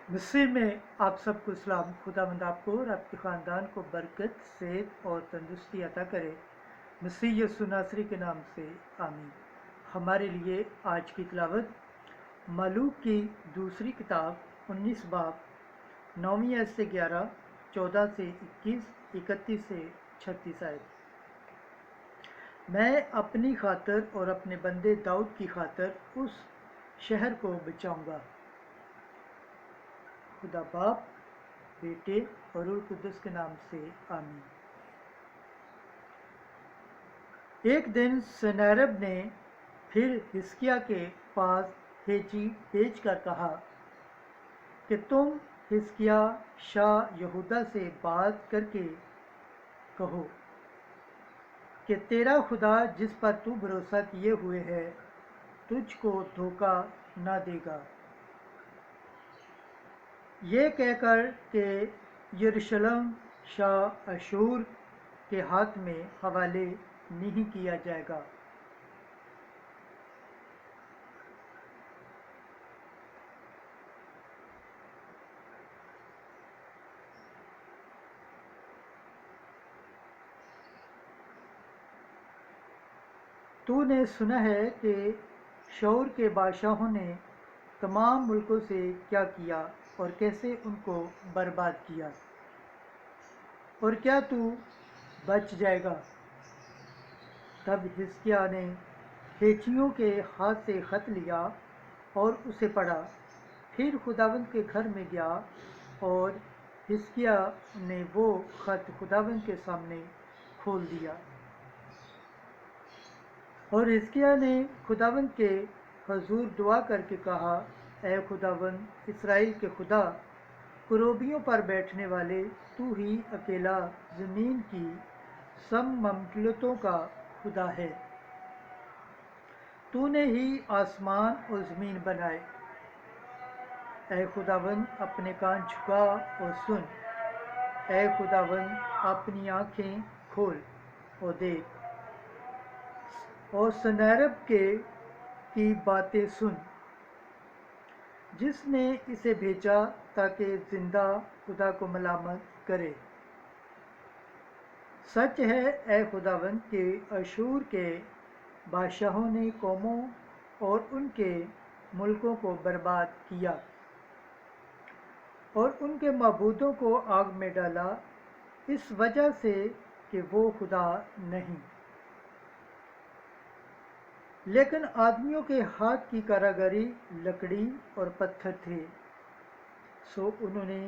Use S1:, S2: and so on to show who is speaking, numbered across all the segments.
S1: मिस्र में आप सबको सलाम। खुदावंद आपको और आपके ख़ानदान को बरकत, सेहत और तंदुरुस्ती अता करे। मसीह यीशु नासरी के नाम से आमीन। हमारे लिए आज की तिलावत मलूक की दूसरी किताब 19 बाब 9वीं आयत से 11, 14 से 21, 31 से 36 आयत। मैं अपनी खातर और अपने बंदे दाऊद की खातर उस शहर को बचाऊंगा। खुदा बाप, बेटे और रूह कुद्दुस के नाम से आमीन। एक दिन सनैरब ने फिर हिजकिय्याह के पास भेजी भेजकर कहा कि तुम हिजकिय्याह शाह यहूदा से बात करके कहो कि तेरा खुदा जिस पर तू भरोसा किए हुए है तुझको धोखा न देगा। ये कहकर कि यरूशलेम शाह अशूर के हाथ में हवाले नहीं किया जाएगा। तूने सुना है कि शौर के बादशाहों ने तमाम मुल्कों से क्या किया और कैसे उनको बर्बाद किया, और क्या तू बच जाएगा? तब हिजकिय्याह ने हेचियों के हाथ से खत लिया और उसे पढ़ा। फिर खुदावंद के घर में गया और हिजकिय्याह ने वो खत खुदावंद के सामने खोल दिया। और हिजकिय्याह ने खुदावंद के हजूर दुआ करके कहा, ऐ खुदावंद इस्राएल के खुदा, कुरूबियों पर बैठने वाले तू ही अकेला ज़मीन की सब ममलकतों का खुदा है। तूने ही आसमान और ज़मीन बनाए। ऐ खुदावंद अपने कान झुका और सुन। ऐ खुदावंद अपनी आँखें खोल और देख, और सनैरब की बातें सुन, जिसने इसे भेजा ताकि जिंदा खुदा को मलामत करे। सच है ऐ खुदावंद के अशूर के बादशाहों ने कौमों और उनके मुल्कों को बर्बाद किया और उनके मबूदों को आग में डाला, इस वजह से कि वो खुदा नहीं, लेकिन आदमियों के हाथ की कारागरी लकड़ी और पत्थर थे, सो उन्होंने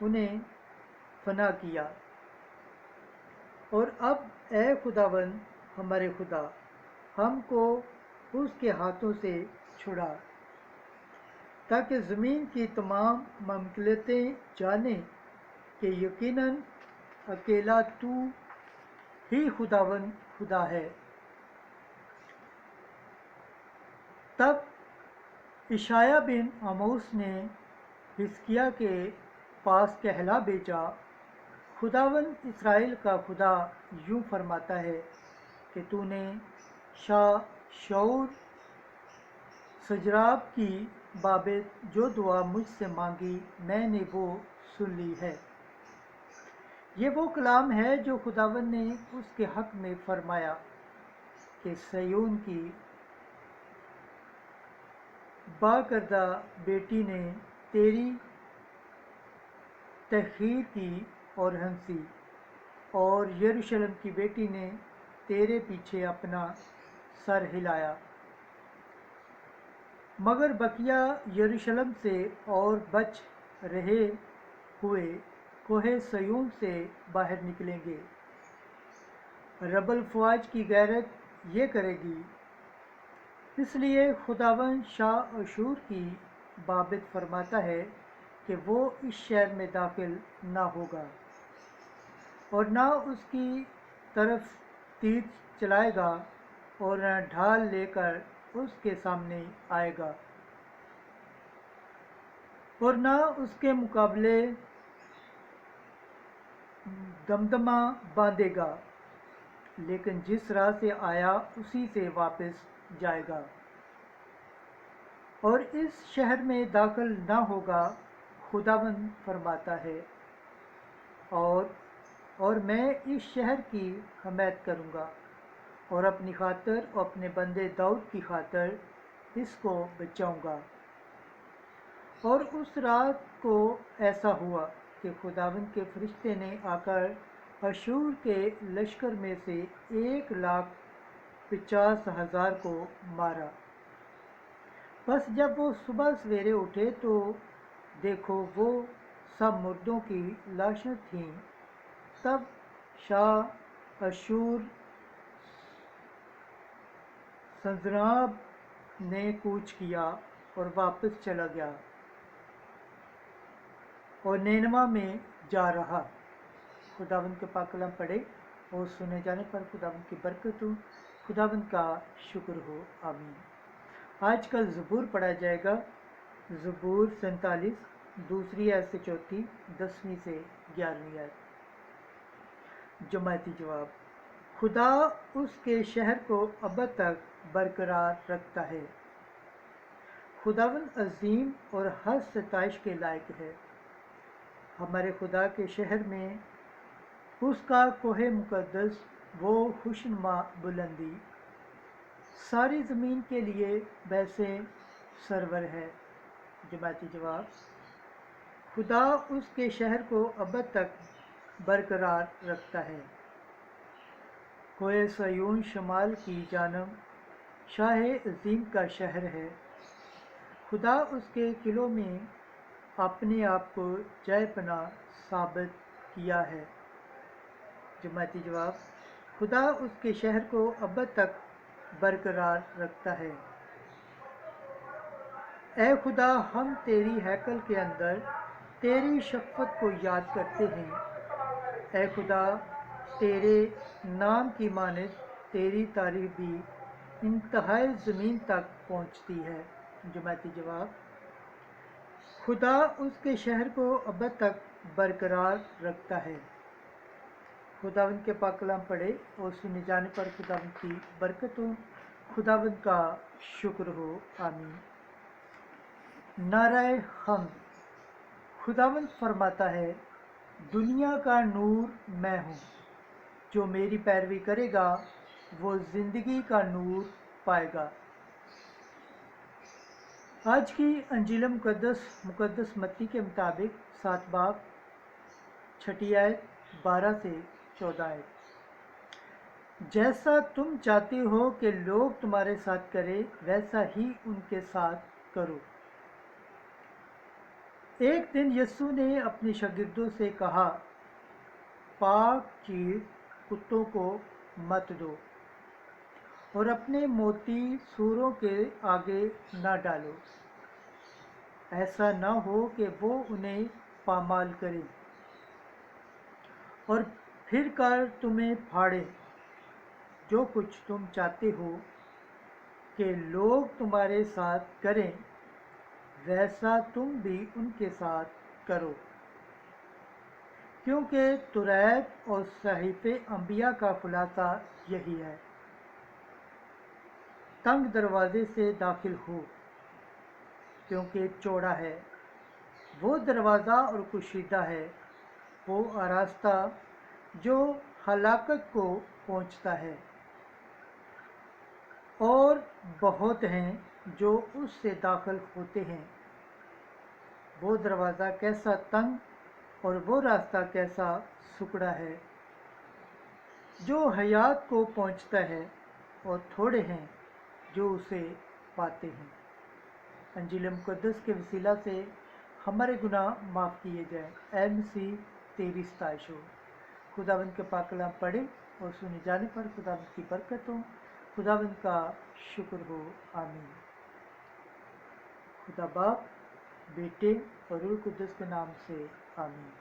S1: उन्हें फना किया। और अब ऐ खुदावंद हमारे खुदा, हमको उसके हाथों से छुड़ा, ताकि ज़मीन की तमाम ममलकतें जाने कि यकीनन अकेला तू ही खुदावंद खुदा है। तब इशाया बिन आमोस ने हिजकिय्याह के पास कहला भेजा, खुदावंद इस्राएल का खुदा यूँ फरमाता है कि तूने शाह शौर सजराब की बाबत जो दुआ मुझसे मांगी, मैंने वो सुन ली है। ये वो कलाम है जो खुदावंद ने उसके हक में फरमाया कि सयोन की बाकरदा बेटी ने तेरी तखीर की और हंसी, और यरूशलेम की बेटी ने तेरे पीछे अपना सर हिलाया। मगर बकिया यरूशलेम से और बच रहे हुए कोहे सयून से बाहर निकलेंगे। रबल फ़वाज की गैरत ये करेगी। इसलिए खुदावंद शाह अशूर की बाबत फरमाता है कि वो इस शहर में दाखिल ना होगा और ना उसकी तरफ तीर चलाएगा और न ढाल लेकर उसके सामने आएगा और ना उसके मुकाबले दमदमा बांधेगा, लेकिन जिस राह से आया उसी से वापस जाएगा और इस शहर में दाखिल ना होगा। खुदावंद फरमाता है, और मैं इस शहर की हमायत करूँगा और अपनी खातर और अपने बंदे दाऊद की खातर इसको बचाऊँगा। और उस रात को ऐसा हुआ कि खुदावंद के फरिश्ते ने आकर अशूर के लश्कर में से 1,50,000 को मारा। बस जब वो सुबह सवेरे उठे तो देखो वो सब मुर्दों की लाशें थीं। तब शाह अशूर संजनाब ने कूच किया और वापस चला गया और नैनवा में जा रहा। खुदावंद के पाक कलाम पढ़े और सुने जाने पर खुदावंद की बरकत हो, खुदावंद का शुक्र हो, आमीन। आज कल ज़बूर पढ़ा जाएगा। ज़बूर 47, दूसरी आयत से चौथी, 10वीं से 11वीं आयत। जमाती जवाब: खुदा उसके शहर को अब तक बरकरार रखता है। खुदावंद अजीम और हर सताइश के लायक है। हमारे खुदा के शहर में उसका कोहे मुकद्दस, वो खुशनुमा बुलंदी सारी ज़मीन के लिए वैसे सरवर है। जमाती जवाब: खुदा उसके शहर को अब तक बरकरार रखता है। कोहे सयून शमाल की जानब शाह अजीम का शहर है। खुदा उसके किलों में अपने आप को जय पनाह साबित किया है। जमाती जवाब: खुदा उसके शहर को अब तक बरकरार रखता है। ए खुदा, हम तेरी हैकल के अंदर तेरी शफ़क़त को याद करते हैं। ए खुदा, तेरे नाम की मानिद तेरी तारीफ़ भी इंतहाई ज़मीन तक पहुँचती है। जमाती जवाब: खुदा उसके शहर को अब तक बरकरार रखता है। खुदावंद के पाक कलाम पढ़े और सुने जाने पर खुदावंद की बरकत हो, खुदावंद का शुक्र हो, आमीन। नाराए हम्द। खुदावंद फरमाता है, दुनिया का नूर मैं हूँ, जो मेरी पैरवी करेगा वो ज़िंदगी का नूर पाएगा। आज की अंजील मुकद्दस मत्ती के मुताबिक 7 बाब 6 आयत 12 से 14 आयत। जैसा तुम चाहते हो कि लोग तुम्हारे साथ करें, वैसा ही उनके साथ करो। एक दिन यीशु ने अपने शागिर्दों से कहा, पाक चीज़ कुत्तों को मत दो और अपने मोती सूरों के आगे न डालो, ऐसा न हो कि वो उन्हें पामाल करें और फिर कर तुम्हें फाड़े। जो कुछ तुम चाहते हो कि लोग तुम्हारे साथ करें, वैसा तुम भी उनके साथ करो, क्योंकि तौरात और सहीफ़े अंबिया का खुलासा यही है। तंग दरवाजे से दाखिल हो, क्योंकि चौड़ा है वो दरवाज़ा और कुशीदा है वो रास्ता जो हलाकत को पहुँचता है, और बहुत हैं जो उससे दाखिल होते हैं। वो दरवाज़ा कैसा तंग और वो रास्ता कैसा सुकड़ा है जो हयात को पहुँचता है, और थोड़े हैं जो उसे पाते हैं। अंजील मुकद्दस के वसीला से हमारे गुनाह माफ़ किए जाएं। ए मसीह, तेरी सताइश हो। खुदावंद के पाक कलाम पढ़े और सुने जाने पर खुदावंद की बरकत हो, खुदावंद का शुक्र हो, आमीन। खुदा बाप, बेटे और रूह कुद्दस के नाम से, आमीन।